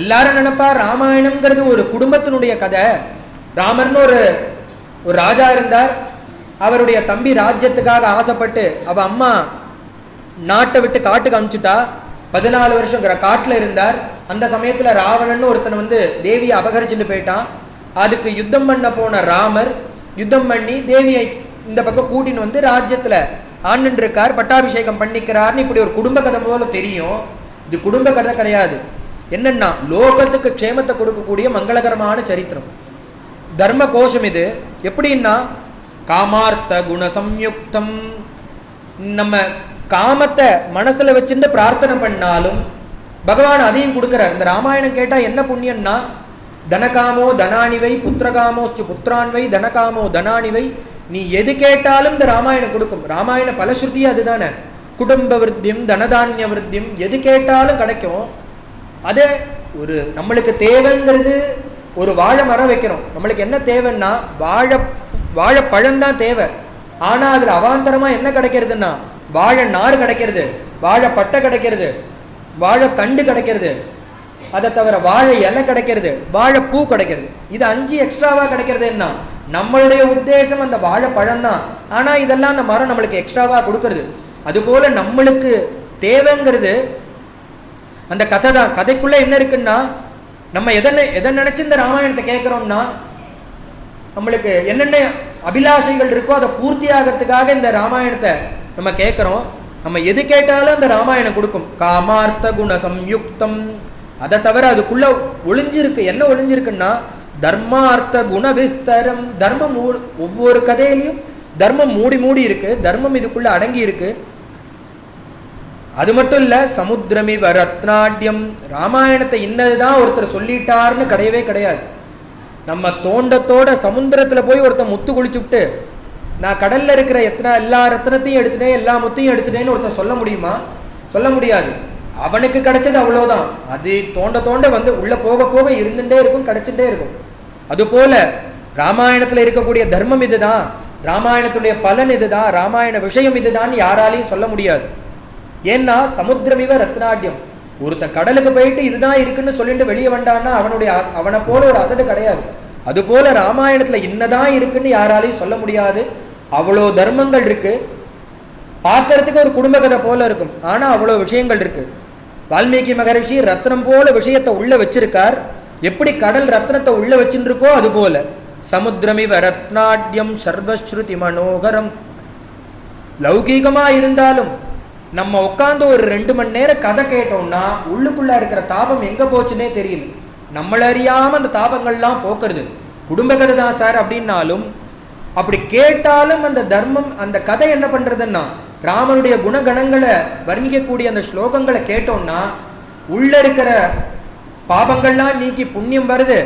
எல்லாரும் நினைப்பா ராமாயணம்ங்கிறது ஒரு குடும்பத்தினுடைய கதை. ராமர்னு ஒரு ராஜா இருந்தார். அவருடைய தம்பி ராஜ்யத்துக்காக ஆசைப்பட்டு அவ அம்மா நாட்டை விட்டு காட்டுக்கு அனுப்பிச்சுட்டா. 14 வருஷம் காட்டுல இருந்தார். அந்த சமயத்துல ராவணன் ஒருத்தன் தேவியை அபகரிச்சுட்டு போயிட்டான். அதுக்கு யுத்தம் பண்ண போன ராமர் யுத்தம் பண்ணி தேவியை இந்த பக்கம் கூட்டின்னு ராஜ்யத்துல ஆண்டு இருக்கார், பட்டாபிஷேகம் பண்ணிக்கிறார்னு இப்படி ஒரு குடும்ப கதை போல தெரியும். இது குடும்ப கதை கிடையாது. என்னன்னா லோகத்துக்கு க்ஷேமத்தை கொடுக்கக்கூடிய மங்களகரமான சரித்திரம், தர்ம கோஷம் இது. எப்படின்னா காமார்த்த குண சம்யுக்தம். நம்ம காமத்தை மனசுல வச்சுட்டு பிரார்த்தனை பண்ணாலும் பகவான் அதையும் கொடுக்கிறார். இந்த ராமாயணம் கேட்டா என்ன புண்ணியம்னா தனகாமோ தனானிவை புத்திரகாமோச்சு புத்திரான்வை தனகாமோ தனானிவை. நீ எது கேட்டாலும் இந்த ராமாயணம் கொடுக்கும். ராமாயண பலஸ்ருதி அதுதானே. குடும்ப விருத்தியும் தனதானிய விருத்தியும் எது கேட்டாலும் கிடைக்கும். அது ஒரு நம்மளுக்கு தேவைங்கிறது ஒரு வாழை மரம் வைக்கிறோம். நம்மளுக்கு என்ன தேவைன்னா வாழைப்பழம்தான் தேவை. ஆனா அதுல அவாந்தரமா என்ன கிடைக்கிறதுன்னா வாழை நார் கிடைக்கிறது, வாழை பட்டை கிடைக்கிறது, வாழை தண்டு கிடைக்கிறது, அதை தவிர வாழை இலை கிடைக்கிறது, வாழைப்பூ கிடைக்கிறது. இது 5 எக்ஸ்ட்ராவா கிடைக்கிறது. என்ன நம்மளுடைய உத்தேசம் அந்த வாழைப்பழம் தான். ஆனா இதெல்லாம் அந்த மரம் நம்மளுக்கு எக்ஸ்ட்ராவா கொடுக்கறது. அதுபோல நம்மளுக்கு தேவைங்கிறது அந்த கதை தான். கதைக்குள்ள என்ன இருக்குன்னா நம்ம எதை நினைச்சு இந்த ராமாயணத்தை கேட்கிறோம்னா நம்மளுக்கு என்னென்ன அபிலாஷைகள் இருக்கோ அதை பூர்த்தி ஆகிறதுக்காக இந்த ராமாயணத்தை நம்ம கேட்கிறோம். நம்ம எது கேட்டாலும் அந்த ராமாயணம் கொடுக்கும். காமார்த்த குண சம்யுக்தம். அதை தவிர அதுக்குள்ள ஒளிஞ்சிருக்கு. என்ன ஒளிஞ்சிருக்குன்னா தர்மார்த்த குண விஸ்தரம். தர்மம் ஒவ்வொரு கதையிலையும் தர்மம் மூடி இருக்கு. தர்மம் இதுக்குள்ள அடங்கி இருக்கு. அது மட்டும் இல்ல சமுத்திரமிவ ரத்னாட்யம். ராமாயணத்தை இன்னதுதான் ஒருத்தர் சொல்லிட்டார்னு கிடையவே கிடையாது. நம்ம தோண்டத்தோட சமுத்திரத்துல போய் ஒருத்தர் முத்து குளிச்சுட்டு நான் கடல்ல இருக்கிற எல்லா ரத்னத்தையும் எடுத்துட்டேன் எல்லா முத்தையும் எடுத்துட்டேன்னு ஒருத்தர் சொல்ல முடியுமா? சொல்ல முடியாது. அவனுக்கு கிடைச்சது அவ்வளவுதான். அது தோண்ட உள்ள போக போக இருந்துட்டே இருக்கும், கிடைச்சிட்டே இருக்கும். அதுபோல ராமாயணத்துல இருக்கக்கூடிய தர்மம் இதுதான், ராமாயணத்துடைய பலன் இதுதான், ராமாயண விஷயம் இதுதான் யாராலையும் சொல்ல முடியாது. ஏன்னா சமுத்திரமிவ ரத்னாட்யம். ஒருத்தன் கடலுக்கு போயிட்டு இதுதான் இருக்குன்னு சொல்லிட்டு வெளியே வந்தான்னா அவனை போல ஒரு அசடு கிடையாது. அதுபோல ராமாயணத்துல இன்னதான் இருக்குன்னு யாராலையும் சொல்ல முடியாது. அவ்வளோ தர்மங்கள் இருக்கு. பார்க்கறதுக்கு ஒரு குடும்ப கதை போல இருக்கும், ஆனா அவ்வளோ விஷயங்கள் இருக்கு. வால்மீகி மகரிஷி ரத்னம் போல விஷயத்தை உள்ள வச்சிருக்கார். எப்படி கடல் ரத்னத்தை உள்ள வச்சுட்டு இருக்கோ அது போல சமுத்திரமிவ ரத்னாட்யம் சர்வஸ்ருதி மனோகரம். லௌகீகமா இருந்தாலும் நம்ம உட்காந்து ஒரு 2 மணி நேரம் கதை கேட்டோம்னா உள்ளுக்குள்ள இருக்கிற தாபம் எங்க போச்சுன்னே தெரியல. நம்மள அறியாம அந்த தாபங்கள்லாம் போக்குறது குடும்ப கதை தான் சார் அப்படின்னாலும் அப்படி கேட்டாலும் அந்த தர்மம் அந்த கதை என்ன பண்றதுன்னா ராமனுடைய குணகணங்களை வர்ணிக்கக்கூடிய அந்த ஸ்லோகங்களை கேட்டோம்னா உள்ள இருக்கிற பாபங்கள்லாம் நீக்கி புண்ணியம் வருது,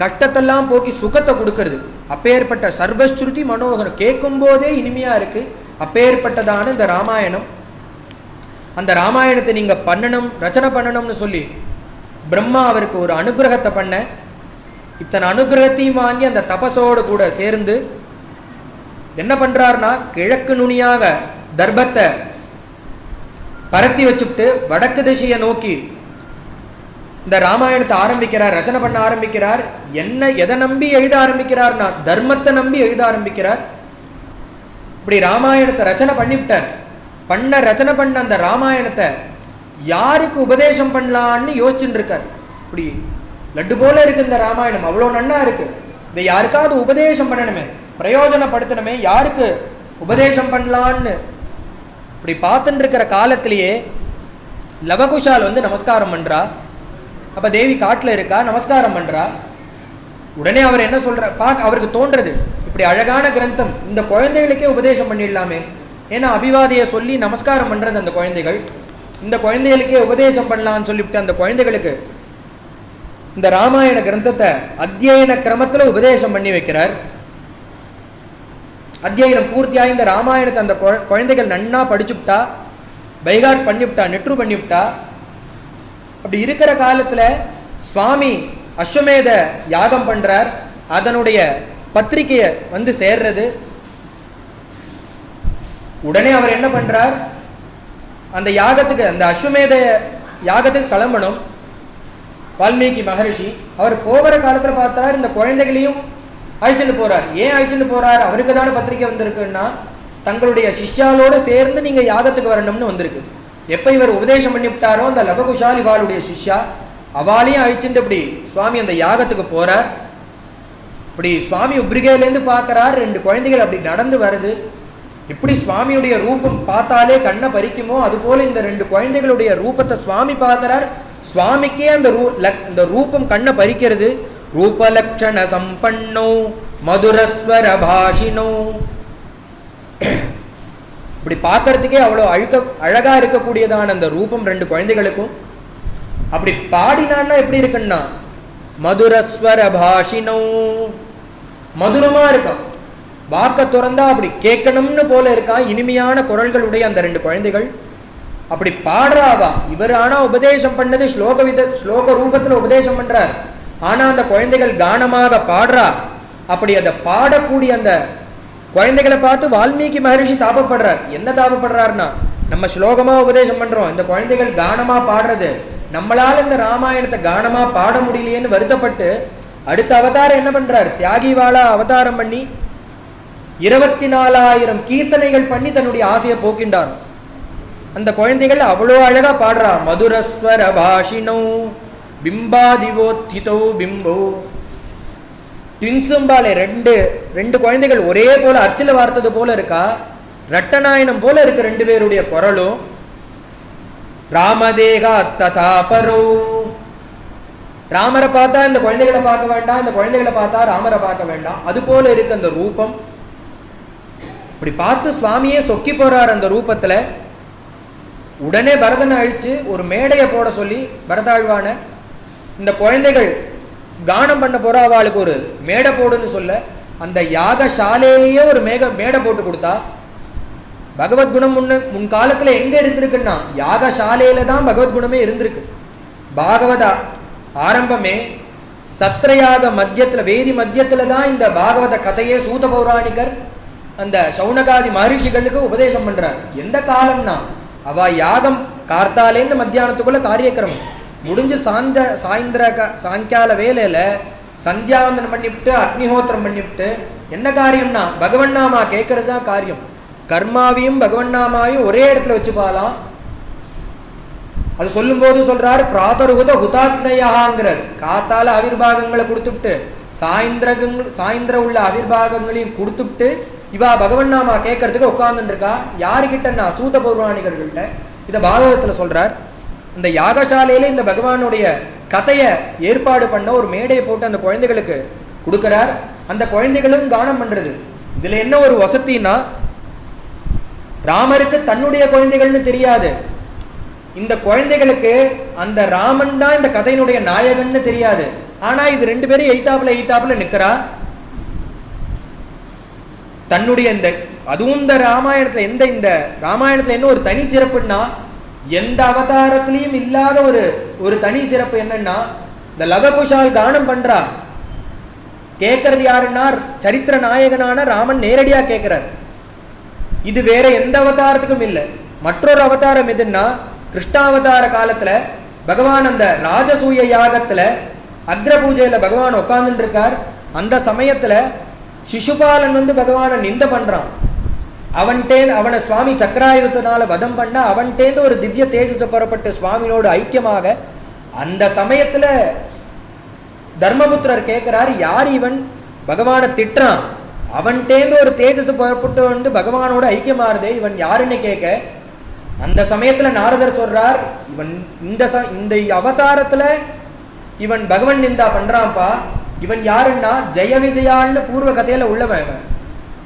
கஷ்டத்தெல்லாம் போக்கி சுகத்தை கொடுக்கறது. அப்பேற்பட்ட சர்வஸ்ருதி மனோகரம் கேட்கும் போதே இனிமையா இருக்கு. அப்பேற்பட்டதான இந்த ராமாயணம். அந்த ராமாயணத்தை நீங்க பண்ணணும் ரச்சனை பண்ணணும்னு சொல்லி பிரம்மா அவருக்கு ஒரு அனுகிரகத்தை பண்ண, இத்தனை அனுகிரகத்தையும் வாங்கி அந்த தபசோடு கூட சேர்ந்து என்ன பண்றாருன்னா கிழக்கு நுனியாக தர்பத்தை பரத்தி வச்சுட்டு வடக்கு திசையை நோக்கி இந்த ராமாயணத்தை ஆரம்பிக்கிறார், ரச்சனை பண்ண ஆரம்பிக்கிறார். எதை நம்பி எழுத ஆரம்பிக்கிறார்னா தர்மத்தை நம்பி எழுத ஆரம்பிக்கிறார். இப்படி ராமாயணத்தை ரச்சனை பண்ணிவிட்டார். ரச்சனை பண்ண அந்த ராமாயணத்தை யாருக்கு உபதேசம் பண்ணலான்னு யோசிச்சுட்டு இருக்கார். இப்படி லட்டு போல இருக்கு இந்த ராமாயணம், அவ்வளோ நன்னா இருக்கு. இதை யாருக்காவது உபதேசம் பண்ணணுமே, பிரயோஜனப்படுத்தணுமே, யாருக்கு உபதேசம் பண்ணலான்னு இப்படி பார்த்துட்டு இருக்கிற காலத்திலேயே லவகுஷால் நமஸ்காரம் பண்றா. அப்ப தேவி காட்டுல இருக்கா, நமஸ்காரம் பண்றா. உடனே அவர் என்ன சொல்ற அவருக்கு தோன்றது இப்படி அழகான கிரந்தம் இந்த குழந்தைகளுக்கே உபதேசம் பண்ணிடலாமே. ஏன்னா அபிவாதையை சொல்லி நமஸ்காரம் பண்றது அந்த குழந்தைகள், இந்த குழந்தைகளுக்கே உபதேசம் பண்ணலான்னு சொல்லிவிட்டு அந்த குழந்தைகளுக்கு இந்த ராமாயண கிரந்தத்தை அத்தியன கிரமத்துல உபதேசம் பண்ணி வைக்கிறார். அத்தியனம் பூர்த்தியாகி இந்த ராமாயணத்தை அந்த குழந்தைகள் நன்னா படிச்சுவிட்டா, பைகாட் பண்ணிவிட்டா, நெட்ரு பண்ணிவிட்டா. அப்படி இருக்கிற காலத்துல சுவாமி அஸ்வமேத யாகம் பண்றார். அதனுடைய பத்திரிகையை சேர்றது. உடனே அவர் என்ன பண்றார், அந்த யாகத்துக்கு அந்த அஸ்வமேத யாகத்துக்கு கிளம்பணும். வால்மீகி மகரிஷி. அவர் போகிற காலத்துல பார்த்தார், இந்த குழந்தைகளையும் அழைச்சிட்டு போறார். ஏன் அழைச்சிட்டு போறார்? அவருக்கு தானே பத்திரிக்கை வந்திருக்குன்னா, தங்களுடைய சிஷ்யாலோட சேர்ந்து நீங்க யாகத்துக்கு வரணும்னு வந்திருக்கு. எப்ப இவர் உபதேசம் பண்ணிவிட்டாரோ அந்த லவகுஷால் இவாளுடைய சிஷ்யா, அவளையும் அழிச்சுட்டு இப்படி சுவாமி அந்த யாகத்துக்கு போறார். இப்படி சுவாமி உப்ரிகையிலேருந்து பார்க்கிறார், 2 குழந்தைகள் அப்படி நடந்து வருது. இப்படி சுவாமியுடைய ரூபம் பார்த்தாலே கண்ணை பறிக்குமோ அதுபோல இந்த 2 குழந்தைகளுடைய ரூபத்தை சுவாமி பார்க்கிறார். சுவாமிக்கே அந்த ரூபம் கண்ணை பறிக்கிறது. ரூபலக்ஷண சம்பன்னோ மதுரஸ்வர பாஷினோ. இப்படி பார்க்கறதுக்கே அவ்வளோ அழகா இருக்கக்கூடியதான அந்த ரூபம் 2 குழந்தைகளுக்கும். அப்படி பாடினான்னா எப்படி இருக்குன்னா, மதுரஸ்வர பாஷினோ, மதுரமா இருக்கான், வாக்க துறந்தா அப்படி கேட்கணும்னு போல இருக்கான், இனிமையான குரல்களுடைய அந்த 2 குழந்தைகள். அப்படி பாடுறாவா. இவர் ஆனா உபதேசம் பண்ணது ஸ்லோக ரூபத்துல உபதேசம் பண்றார். ஆனா அந்த குழந்தைகள் கானமாக பாடுறா. அப்படி அதை பாடக்கூடிய அந்த குழந்தைகளை பார்த்து வால்மீகி மகரிஷி தாபப்படுறார். என்ன தாபப்படுறாருன்னா, நம்ம ஸ்லோகமா உபதேசம் பண்றோம், இந்த குழந்தைகள் கானமா பாடுறது, நம்மளால இந்த ராமாயணத்தை கானமா பாட முடியலையேன்னு வருத்தப்பட்டு அடுத்த அவதாரம் என்ன பண்றார்? தியாகிவாளா அவதாரம் பண்ணி 24,000 கீர்த்தனைகள் பண்ணி தன்னுடைய ஆசையை போக்கின்றார். அந்த குழந்தைகள் அவ்வளோ அழகா பாடுறா. மதுரஸ்வர பாஷினோ பிம்பாதிவோத்திதோ பிம்போ. ட்வின்ஸும்பாலே 2 குழந்தைகள் ஒரே போல அர்ச்சில வார்த்தது போல இருக்கா. ரட்டநாயனம் போல இருக்கு 2 பேருடைய குரலும். ராமதேகா ததாபரோ. ராமரை பார்த்தா இந்த குழந்தைகளை பார்க்க வேண்டாம், இந்த குழந்தைகளை பார்த்தா ராமரை பார்க்க வேண்டாம், அது போல இருக்கு அந்த ரூபம். இப்படி பார்த்து சுவாமியே சொக்கி போறார் அந்த ரூபத்துல. உடனே பரதனை அழிச்சு ஒரு மேடையை போட சொல்லி பரதாழ்வான, இந்த குழந்தைகள் கானம் பண்ண போற அவளுக்கு ஒரு மேடை போடுன்னு சொல்ல, அந்த யாகசாலையிலேயே ஒரு மேடை போட்டு கொடுத்தா. பகவத்குணம் முன்காலத்துல எங்க இருந்திருக்குன்னா யாகசாலையில தான் பகவத்குணமே இருந்திருக்கு. பாகவத ஆரம்பமே சத்ரயாக மத்தியத்துல, வேதி மத்தியத்துல தான் இந்த பாகவத கதையே சூத பௌராணிகர் அந்த சௌனகாதி மகரிஷிகளுக்கு உபதேசம் பண்றார். எந்த காலம்னா அவ யாகம் கார்த்தாலேந்து மத்தியானத்துக்குள்ள காரியக்கிரமம் முடிஞ்சு சாயங்கால வேலையில சந்தியாவந்தனம் பண்ணிவிட்டு அக்னிஹோத்திரம் பண்ணிவிட்டு என்ன காரியம்னா பகவன் நாமா கேட்கறது தான் காரியம். கர்மாவையும் பகவன் நாமாவையும் ஒரே இடத்துல வச்சுப்பாலாம். அது சொல்லும் போது சொல்றாரு, பிராதருகுத ஹுதாத்னயாங்கிறார். காத்தால ஆவிர்வாகங்களை கொடுத்துட்டு சாயந்திர உள்ள ஆவிர்வாகங்களையும் கொடுத்துட்டு இவா பகவன் நாமா கேட்கறதுக்கு உட்கார்ந்துட்டு இருக்கா. யாருக்கிட்டன்னா சூத பௌராணிகர்கள்ட்ட. இதை பாகவதத்துல சொல்றார். இந்த யாகசாலையில இந்த பகவானுடைய கதையை ஏற்பாடு பண்ண ஒரு மேடையை போட்டு அந்த குழந்தைகளுக்கு கொடுக்கிறார். அந்த குழந்தைகளும் கானம் பண்றது. இதுல என்ன ஒரு வசதினா, ராமருக்கு தன்னுடைய குழந்தைகள்னு தெரியாது, இந்த குழந்தைகளுக்கு அந்த ராமன் தான் இந்த கதையினுடைய நாயகன்னு தெரியாது. ஆனா இது 2 பேரும் எய்தாப்புல நிக்கிறா. தன்னுடைய இந்த அதுவும் இந்த ராமாயணத்துல என்ன ஒரு தனி சிறப்புன்னா, எந்த அவதாரத்திலையும் இல்லாத ஒரு தனி சிறப்பு என்னன்னா, இந்த லவகுஷால் கானம் பண்றா. கேட்கறது யாருன்னா சரித்திர நாயகனான ராமன் நேரடியா கேட்கிறார். இது வேற எந்த அவதாரத்துக்கும் இல்லை. மற்றொரு அவதாரம் எதுன்னா, கிருஷ்ணாவதார காலத்துல பகவான் அந்த ராஜசூய யாகத்துல அக்ர பூஜையில பகவான் உட்கார்ந்துட்டு இருக்கார். அந்த சமயத்துல சிசுபாலன் பகவானை நிந்த பண்றான். அவனை சுவாமி சக்கராயுதத்தினால வதம் பண்ண அவன்கிட்டேந்து ஒரு திவ்ய தேஜஸ் புறப்பட்டு சுவாமியோடு ஐக்கியமாக அந்த சமயத்துல தர்மபுத்திரர் கேட்கிறார், யார் இவன் பகவானை திட்டுறான், அவன்கிட்டேந்து ஒரு தேஜஸ் புறப்பட்டு பகவானோட ஐக்கியமாறுதே, இவன் யாருன்னு கேட்க, அந்த சமயத்துல நாரதர் சொல்றார், இவன் இந்த அவதாரத்துல இவன் பகவன் நிந்தா பண்றான்ப்பா. இவன் யாருன்னா ஜெய விஜயான்னு பூர்வ கதையில உள்ளவன்.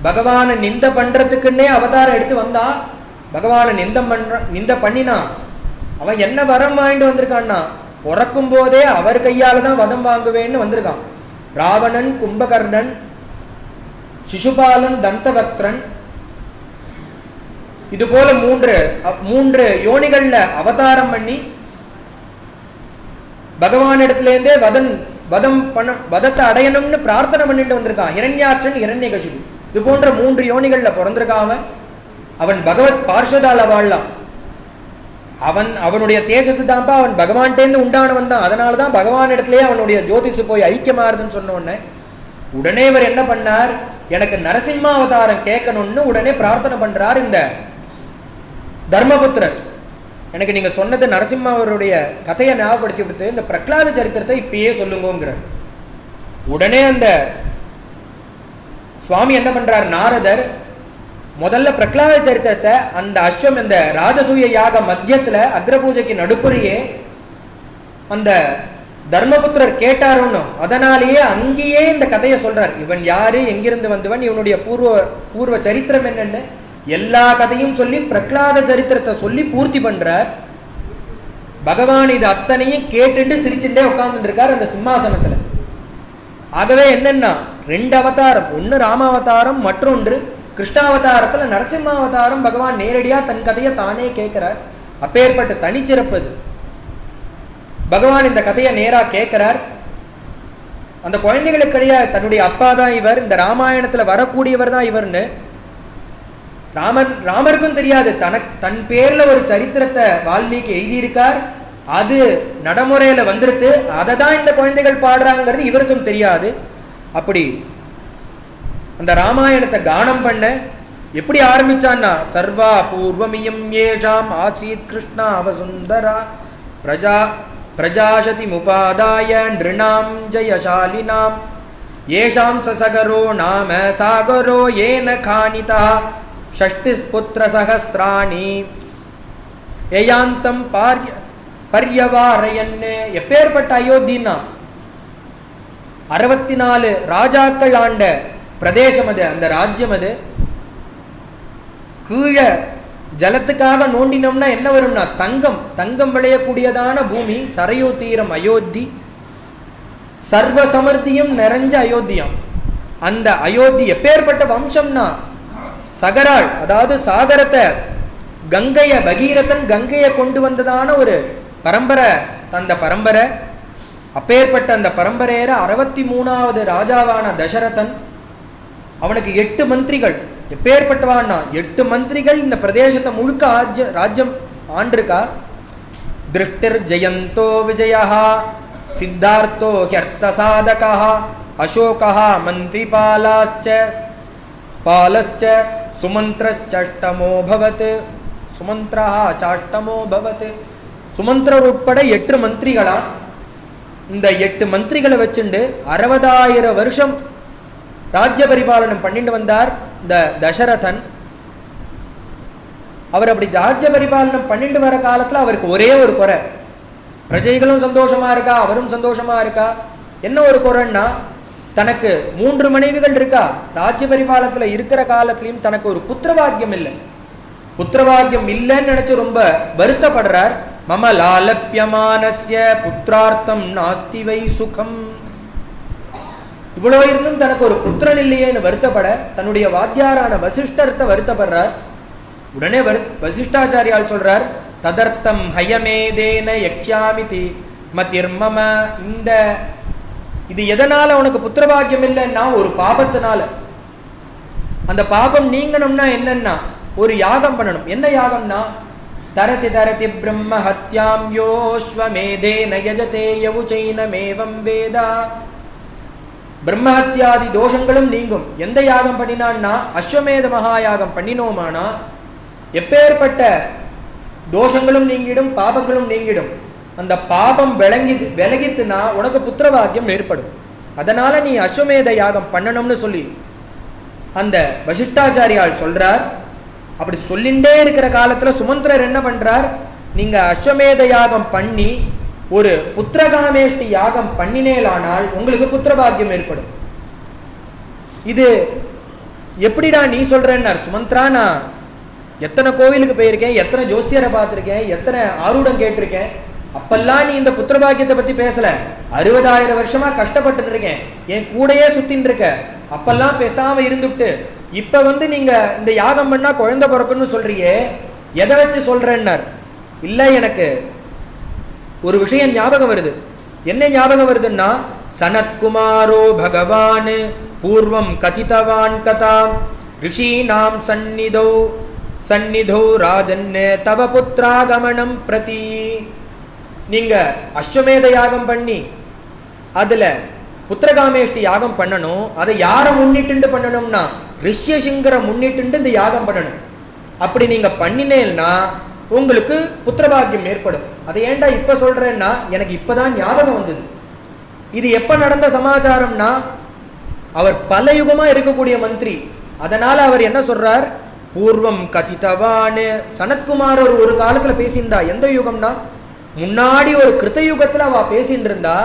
பகவானை நிந்த பண்றதுக்குன்னே அவதாரம் எடுத்து வந்தான். பகவானை நிந்த பண்ணினான். அவன் என்ன வரம் வாங்கிட்டு வந்திருக்கான்னா, பிறக்கும் போதே அவர் கையால தான் வதம் வாங்குவேன்னு வந்திருக்கான். ராவணன், கும்பகர்ணன், சிசுபாலன், தந்தவக்திரன், இது போல மூன்று யோனிகள்ல அவதாரம் பண்ணி பகவான் இடத்துலேருந்தே வதத்தை அடையணும்னு பிரார்த்தனை பண்ணிட்டு வந்திருக்கான். ஹிரண்யாட்சன், ஹிரண்யகசிபு, இது போன்ற 3 யோனிகள்ல பிறந்திருக்காம அவன் பகவத் பார்ஷதால வாழலாம். அவனுடைய தேஜத்து தான்ப்பா, அவன் பகவான்கிட்டேருந்து உண்டானவன் தான். அதனால தான் பகவான் இடத்துலயே அவனுடைய ஜோதிஷு போய் ஐக்கியமாறுதுன்னு சொன்ன உடனே உடனே இவர் என்ன பண்ணார், எனக்கு நரசிம்மாவதாரம் கேட்கணும்னு உடனே பிரார்த்தனை பண்றார் இந்த தர்மபுத்திரர். எனக்கு நீங்க சொன்னது நரசிம்மாவருடைய கதையை ஞாபகப்படுத்தி விடுத்து இந்த பிரகலாத சரித்திரத்தை இப்பயே சொல்லுங்கிறார். உடனே அந்த சுவாமி என்ன பண்றார், நாரதர் முதல்ல பிரகலாத சரித்திரத்தை அந்த அஸ்வம் இந்த ராஜசூய யாக மத்தியத்துல அக்ரபூஜைக்கு நடுப்புறையே அந்த தர்மபுத்திரர் கேட்டாரோன்னு, அதனாலேயே அங்கேயே இந்த கதையை சொல்றார். இவன் யாரு, எங்கிருந்து வந்தவன், இவனுடைய பூர்வ சரித்திரம் என்னன்னு எல்லா கதையும் சொல்லி பிரகலாத சரித்திரத்தை சொல்லி பூர்த்தி பண்றார். பகவான் இது அத்தனையும் கேட்டுட்டு சிரிச்சுட்டே உட்கார்ந்துட்டு இருக்கார் அந்த சிம்மாசனத்துல. ஆகவே என்னன்னா 2 அவதாரம், ஒன்று ராமாவதாரம், மற்றொன்று கிருஷ்ணாவதாரத்துல நரசிம்மாவதாரம். பகவான் நேரடியா தன் கதையை தானே கேட்கிறார். அப்பேற்பட்ட தனிச்சிறப்பது. பகவான் இந்த கதையை நேரா கேட்கிறார். அந்த குழந்தைகளுக்கு கிடையாது தன்னுடைய அப்பா தான் இவர், இந்த ராமாயணத்துல வரக்கூடியவர் தான் இவர்னு ராமருக்கும் தெரியாது. தன் பேர்ல ஒரு சரித்திரத்தை வால்மீகி எழுதியிருக்கார், அது நடைமுறையில வந்துருத்து, அதை தான் இந்த குழந்தைகள் பாடுறாங்கிறது இவருக்கும் தெரியாது. அப்படி அந்த ராமாயணத்தை கானம் பண்ண எப்படி ஆரம்பிச்சான்னா, சர்வா பூர்வமியம் ஏஷாம் ஆசீத் கிருஷ்ணா அவசுந்தரா பிரஜாசதி முபாதாய நிருணாம் ஜயசாலினாம் ஏஷாம் சசகரோ நாம சாகரோ ஏன காணிதா ஷஷ்டிஸ்புத்திர சஹஸ்ராணி ஏயாந்தம் பர்யவாரயன்னு. எப்பேற்பட்ட அயோத்தின்னா 64 ராஜாக்கள் ஆண்ட பிரதேசம் அது, அந்த ராஜ்யம் அது. கீழே ஜலத்துக்காக நோண்டினோம்னா என்ன வரும்னா தங்கம் விளையக்கூடியதான பூமி, சரையோ தீரம் அயோத்தி, சர்வ சமர்த்தியும் நிறைஞ்ச அயோத்தியம். அந்த அயோத்தி எப்பேற்பட்ட வம்சம்னா சகராள், அதாவது சாகரத்தை கங்கைய பகீரதன் கங்கையை கொண்டு வந்ததான ஒரு பரம்பரை, அந்த பரம்பரை. அப்பேற்பட்ட அந்த பரம்பரையில 63வது ராஜாவான தசரதன், அவனுக்கு 8 மந்திரிகள். எப்பேற்பட்டவான்னா 8 மந்திரிகள் இந்த பிரதேசத்தை முழுக்க ராஜ்யம் ஆண்டிருக்கா. திருஷ்டிர் ஜெயந்தோ விஜயா சித்தார்த்தோ ஹ்யர்த்த சாதகா அசோகா மந்திரி பாலஸ்ச சுமந்திரஷ்டமோ பவத். சுமந்திரா சாஷ்டமோ பவத். சுமந்திரர் உட்பட 8 மந்திரிகளா. இந்த 8 மந்திரிகளை வச்சுண்டு 60,000 வருஷம் ராஜ்ய பரிபாலனம் பண்ணிட்டு வந்தார் இந்த தசரதன். அவர் அப்படி ராஜ்ய பரிபாலனம் பண்ணிட்டு வர காலத்துல அவருக்கு ஒரே ஒரு குறை, பிரஜைகளும் சந்தோஷமா இருக்கா, அவரும் சந்தோஷமா இருக்கா. என்ன ஒரு குறைன்னா, தனக்கு 3 மனைவிகள் இருக்கா. ராஜ்ய பரிபாலனத்துல இருக்கிற காலத்திலையும் தனக்கு ஒரு புத்திரபாக்கியம் இல்லை. புத்திரபாக்கியம் இல்லைன்னு நினைச்சு ரொம்ப வருத்தப்படுறார். மம லாலப்யமானஸ்ய புத்திரார்த்தம் நாஸ்தி வை சுகம். இவ்வளோ இருந்தும் தனக்கு ஒரு புத்திரன் இல்லையேன்னு வருத்தப்பட தன்னுடைய வாத்தியாரான வசிஷ்டர்த்த வருத்தப்படுறார். உடனே வசிஷ்டாச்சாரியால் சொல்றார், ததர்த்தம் ஹயமேதேன யக்ஷாமிதி மதிர்மம. இது எதனால உனக்கு புத்திரபாக்கியம் இல்லைன்னா ஒரு பாபத்தினால. அந்த பாபம் நீங்கணும்னா என்னன்னா ஒரு யாகம் பண்ணணும். என்ன யாகம்னா, தரதி தரதி பிரம்ம ஹத்யாம் யோஸ்வமேதேன யஜதே யவுச்சைனமேவம் வேதா. பிரம்மஹத்யாதி தோஷங்களும் நீங்கும். எந்த யாகம் பண்ணினான்னா அஸ்வமேத மகாயாகம் பண்ணினோமானா எப்பேற்பட்ட தோஷங்களும் நீங்கிடும், பாபங்களும் நீங்கிடும். அந்த பாபம் விலகித்துனா உனக்கு புத்திரபாக்கியம் ஏற்படும். அதனால நீ அஸ்வமேத யாகம் பண்ணணும்னு சொல்லி அந்த வசிஷ்டாச்சாரியால் சொல்றார். அப்படி சொல்லிண்டே இருக்கிற காலத்துல சுமந்திரர் என்ன பண்றார், நீங்க அஸ்வமேத யாகம் பண்ணி ஒரு புத்திரகாமேஷ்டி யாகம் பண்ணினேலானால் உங்களுக்கு புத்திரபாக்கியம் ஏற்படும். இது எப்படிடா நீ சொல்றேன்னார். சுமந்திரா, நான் எத்தனை கோவிலுக்கு போயிருக்கேன், எத்தனை ஜோசியரை பார்த்துருக்கேன், எத்தனை ஆரூடம் கேட்டிருக்கேன். அப்பெல்லாம் நீ இந்த புத்திரபாக்கியத்தை பத்தி பேசல. 60,000 வருஷமா கஷ்டப்பட்டு இருக்கேன், என் கூடையே சுத்தின்னு இருக்க. அப்பெல்லாம் பேசாம இருந்துட்டு இப்ப நீங்க இந்த யாகம் பண்ணா குழந்தை பிறக்குன்னு சொல்றியே, எதை வச்சு சொல்றேன்னார். இல்ல, எனக்கு ஒரு விஷயம் ஞாபகம் வருது. என்ன ஞாபகம் வருதுன்னா, சனத்குமாரோ பகவான் பூர்வம் கதிதவான் கதாம் ரிஷீனாம் சந்நிதோ சந்நிதோ ராஜன்னே தவ புத்திராகமனம் பிரதி. நீங்க அஸ்வமேத யாகம் பண்ணி அதுல புத்திரகாமேஷ்டி யாகம் பண்ணணும். அதை யாரை முன்னிட்டு பண்ணணும்னா ரிஷ்யசிங்கரை முன்னிட்டு இந்த யாகம் பண்ணணும். அப்படி நீங்க பண்ணினேன்னா உங்களுக்கு புத்திரபாகியம் ஏற்படும். அதை ஏன்டா இப்ப சொல்றேன்னா எனக்கு இப்பதான் ஞாபகம் வந்தது. இது எப்ப நடந்த சமாச்சாரம்னா அவர் பல யுகமா இருக்கக்கூடிய மந்திரி. அதனால அவர் என்ன சொல்றார், பூர்வம் கதிதவான். சனத்குமார் ஒரு காலத்துல பேசியிருந்தா. எந்த யுகம்னா முன்னாடி ஒரு கிருத்த யுகத்துல அவ பேசிட்டு இருந்தா.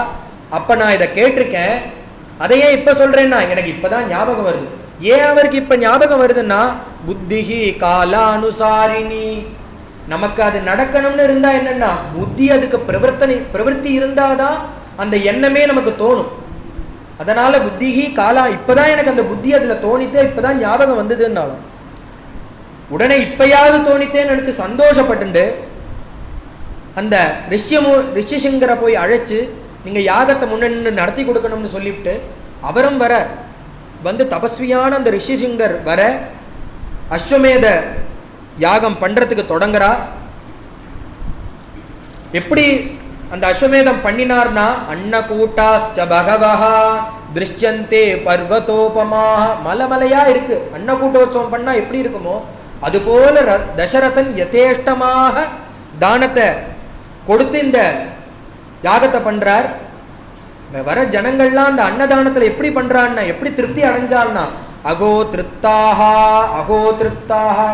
அப்ப நான் இதை கேட்டிருக்கேன். அதையே இப்ப சொல்றேன்னா எனக்கு இப்பதான் ஞாபகம் வருது. ஏன் அவருக்கு இப்ப ஞாபகம் வருதுன்னா புத்திஹி காலானுசாரிணி. நமக்கு அது நடக்கணும்னு இருந்தா என்னன்னா புத்தி அதுக்கு பிரவர்த்தி இருந்தாதான் அந்த எண்ணமே நமக்கு தோணும். அதனால புத்திஹி காலா, இப்பதான் எனக்கு அந்த புத்தி அதுல தோணித்தே, இப்பதான் ஞாபகம் வந்ததுன்னாலும் உடனே இப்பயாவது தோணித்தேன்னு நினைச்சு சந்தோஷப்பட்டு அந்த ரிஷிசங்கரை போய் அழைச்சு நீங்க யாகத்தை முன்னின்று நடத்தி கொடுக்கணும்னு சொல்லிவிட்டு அவரும் வர வந்து தபஸ்வியான அந்த ரிஷிசிங்கர் வர அஸ்வமேத யாகம் பண்றதுக்கு தொடங்குறா. எப்படி அந்த அஸ்வமேதம் பண்ணினார்னா அன்னகூட்டாச்ச பகவஹா திருஷ்யந்தே பர்வதோபமா. மலைமலையா இருக்கு. அன்னகூட்டோத்சவம் பண்ணா எப்படி இருக்குமோ அதுபோல தசரதன் யதேஷ்டமாக தானத்தை கொடுத்து இந்த யாகத்தை பண்றார். வர ஜனங்கள்லாம் அந்த அன்னதானத்துல எப்படி பண்றான்னா எப்படி திருப்தி அடைஞ்சால்னா அகோ திருப்தாஹா அகோ திருப்தாஹா.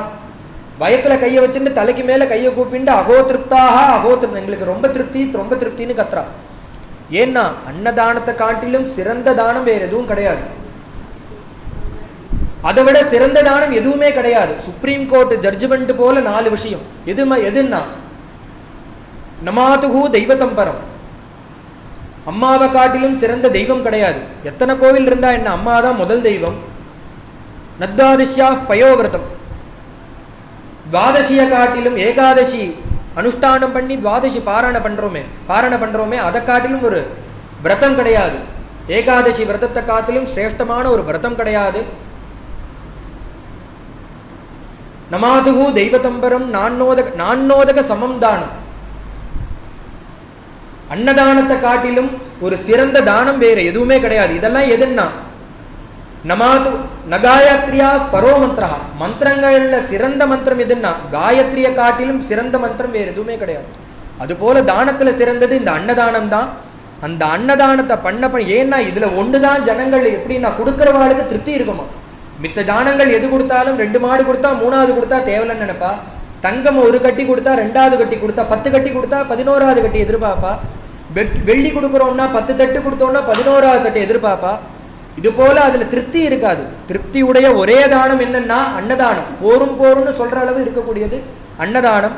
வயத்துல கையை வச்சுட்டு தலைக்கு மேல கையை கூப்பிட்டு அகோ திருப்தாஹா அகோ திருப்தி, எங்களுக்கு ரொம்ப திருப்தி ரொம்ப திருப்தின்னு கத்துறா. ஏன்னா அன்னதானத்தை காட்டிலும் சிறந்த தானம் வேற எதுவும் கிடையாது. அதை விட சிறந்த தானம் எதுவுமே கிடையாது. சுப்ரீம் கோர்ட் ஜட்ஜ்மெண்ட் போல 4 விஷயம். எதுன்னா நமாதுகு தெய்வத்தம் பரம். அம்மாவை காட்டிலும் சிறந்த தெய்வம் கிடையாது. எத்தனை கோவில் இருந்தா என்ன, அம்மா தான் முதல் தெய்வம். நத்வாதிஷ்யா பயோவிரதம். துவாதசியை காட்டிலும் ஏகாதசி அனுஷ்டானம் பண்ணி துவாதசி பாராயண பண்றோமே அதை காட்டிலும் ஒரு விரதம் கிடையாது. ஏகாதசி விரதத்தை காட்டிலும் சிரேஷ்டமான ஒரு விரதம் கிடையாது. நமாதுகு தெய்வத்தம்பரம் நான்னோதக சமம் தானம். அன்னதானத்தை காட்டிலும் ஒரு சிறந்த தானம் வேற எதுவுமே கிடையாது. இதெல்லாம் எதுன்னா நமாது நகாயத்ரியா பரோ மந்திரா. மந்திரங்கள்ல சிறந்த மந்திரம் எதுன்னா காயத்ரியை காட்டிலும் சிறந்த மந்திரம் வேற எதுவுமே கிடையாது. அதுபோல தானத்துல சிறந்தது இந்த அன்னதானம் தான். அந்த அன்னதானத்தை பண்ண ஏன்னா இதுல ஒண்ணுதான் ஜனங்கள் எப்படின்னா கொடுக்கறவாளுக்கு திருப்தி இருக்குமா. மித்த தானங்கள் எது கொடுத்தாலும் 2 மாடு கொடுத்தா 3வது கொடுத்தா தேவலன்னு நினைப்பா. தங்கம் 1 கட்டி கொடுத்தா 2வது கட்டி கொடுத்தா 10 கட்டி கொடுத்தா 11வது கட்டி எதிர்பார்ப்பா. வெள்ளி கொடுக்குறோம்னா 10 தட்டு கொடுத்தோம்னா 11வது தட்டு எதிர்பார்ப்பா. இது போல அதுல திருப்தி இருக்காது. திருப்தி உடைய ஒரே தானம் என்னன்னா அன்னதானம். போரும்னு சொல்ற அளவு இருக்கக்கூடியது அன்னதானம்.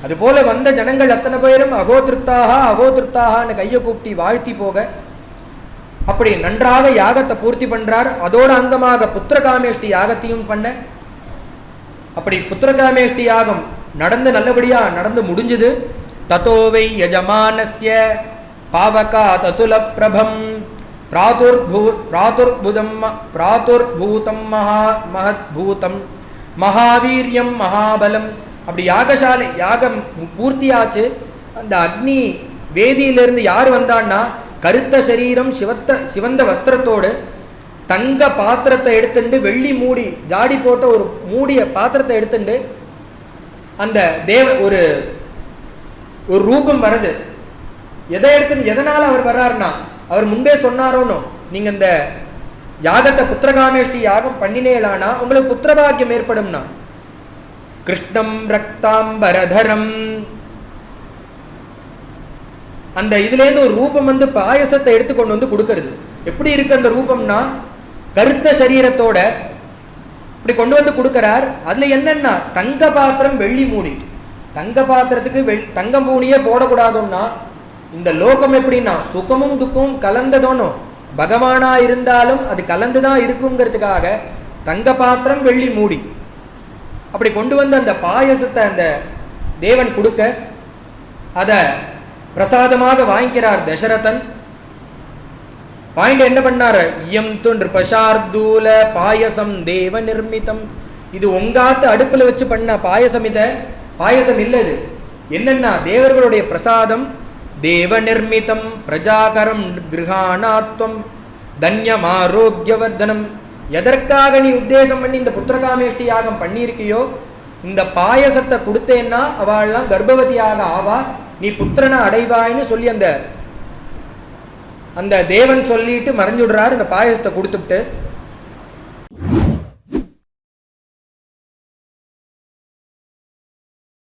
அது போல வந்த ஜனங்கள் அத்தனை பேரும் அகோ திருப்தாகான்னு கையை கூப்பிட்டு வாழ்த்தி போக அப்படி நன்றாக யாகத்தை பூர்த்தி பண்றார். அதோட அங்கமாக புத்திரகாமேஷ்டி யாகத்தையும் பண்ண. அப்படி புத்திரகாமேஷ்டி யாகம் நடந்து நல்லபடியா நடந்து முடிஞ்சது. ததோவை யஜமானஸ்ய பாவகா ததுல பிரபம் பிராதுர்பூதம் மகத்பூதம் மகாவீரியம் மகாபலம். அப்படி யாகம் பூர்த்தியாச்சு. அந்த அக்னி வேதியிலிருந்து யார் வந்தான்னா கருத்த சரீரம் சிவந்த வஸ்திரத்தோடு தங்க பாத்திரத்தை எடுத்துட்டு வெள்ளி மூடி ஜாடி போட்ட ஒரு மூடிய பாத்திரத்தை எடுத்துட்டு அந்த ஒரு ரூபம் வருது. எதை எடுத்து எதனால அவர் வர்றாருன்னா அவர் முன்பே சொன்னாரோன்னு நீங்க இந்த யாகத்தை புத்திரகாமேஷ்டி யாகம் பண்ணினேலானா உங்களுக்கு புத்திரபாகியம் ஏற்படும்னா கிருஷ்ணம் ரக்தாம்பரதரம். அந்த இதுல இருந்து ஒரு ரூபம் வந்து பாயசத்தை எடுத்துக்கொண்டு வந்து கொடுக்கறது. எப்படி இருக்கு அந்த ரூபம்னா கருத்த சரீரத்தோட இப்படி கொண்டு வந்து கொடுக்கிறார். அதுல என்னன்னா தங்க பாத்திரம் வெள்ளி மூடி. தங்க பாத்திரத்துக்கு தங்க மூடியே போடக்கூடாதுன்னா இந்த லோகம் எப்படின்னா சுகமும் துக்கமும் கலந்ததோனோ பகவானா இருந்தாலும் அது கலந்துதான் இருக்குங்கிறதுக்காக தங்க பாத்திரம் வெள்ளி மூடி அப்படி கொண்டு வந்து அந்த பாயசத்தை அந்த தேவன் கொடுக்க அத பிரசாதமாக வாங்கிக்கிறார் தசரதன். வாங்கிட்டு என்ன பண்ணாரு, இயம் து நிருபசார்தூல பாயசம் தேவ நிர்மிதம். இது உங்காத்து அடுப்புல வச்சு பண்ண பாயசம். பாயசம் இல்லை. இது என்னன்னா தேவர்களுடைய பிரசாதம். தேவ நிர்மிதம் பிரஜாகரம் கிருஹாணாத்வம் தன்யம் ஆரோக்கியவர்தனம். எதற்காக நீ உத்தேசம் பண்ணி இந்த புத்திரகாமேஷ்டி யாகம் பண்ணியிருக்கியோ, இந்த பாயசத்தை கொடுத்தேன்னா அவள்லாம் கர்ப்பவதியாக ஆவா, நீ புத்திரனை அடைவாயின்னு சொல்லி அந்த தேவன் சொல்லிட்டு மறைஞ்சுடுறாரு. இந்த பாயசத்தை கொடுத்துட்டு